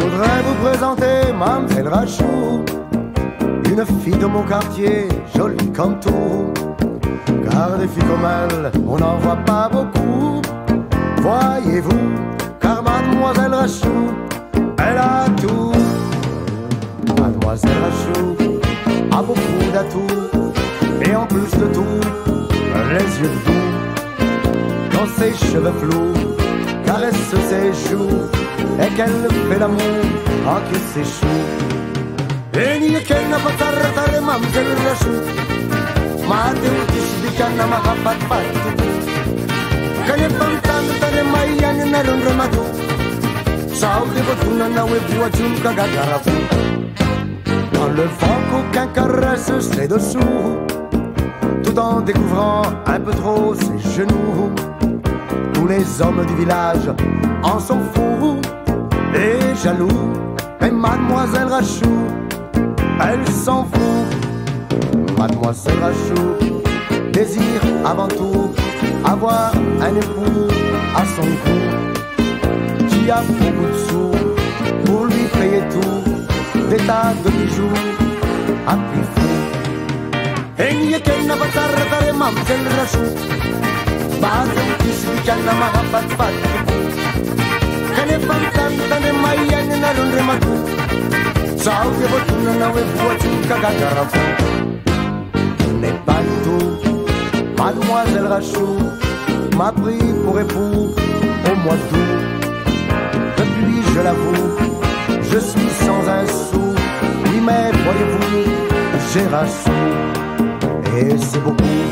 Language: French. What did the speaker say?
voudrais vous présenter Mamselle Rachou, une fille de mon quartier, jolie comme tout. Car des filles comme elle, on n'en voit pas beaucoup. Voyez-vous, car Mademoiselle Rachou, elle a tout. Mademoiselle Rachou a beaucoup d'atouts, et en plus de tout, les yeux doux. Dans ses cheveux flous, caresse ses joues, et qu'elle fait l'amour entre ses choux. E ni qu'elle n'a pas tardé, Mamselle Rachou, ma tishbikana mahapat. Kane pantano tane mayan na lumrematu. Sao de botuna na webuachum kagagarafu. Dans le vent qu'aucun caresse ses dessous, tout en découvrant un peu trop ses genoux. Tous les hommes du village en sont fous et jaloux. Mais Mademoiselle Rachou, elle s'en fout. Mademoiselle Rachou désire avant tout avoir un époux à son cou, qui a beaucoup de sous pour lui payer tout, des tas de bijoux à prix fou. Et n'y a qu'elle n'a pas tardé, Mamselle Rachou, Bazem kishbikana mahapat fat. Kane pantano tane mayan na lumrematu. Sao de botuna na webuachum kagagarafu. N'est pas du tout. Mademoiselle Rachou m'a pris pour époux au mois d'août. Depuis, je l'avoue, je suis sans un sou. Oui, mais voyez-vous, j'ai Rachou, et c'est beaucoup.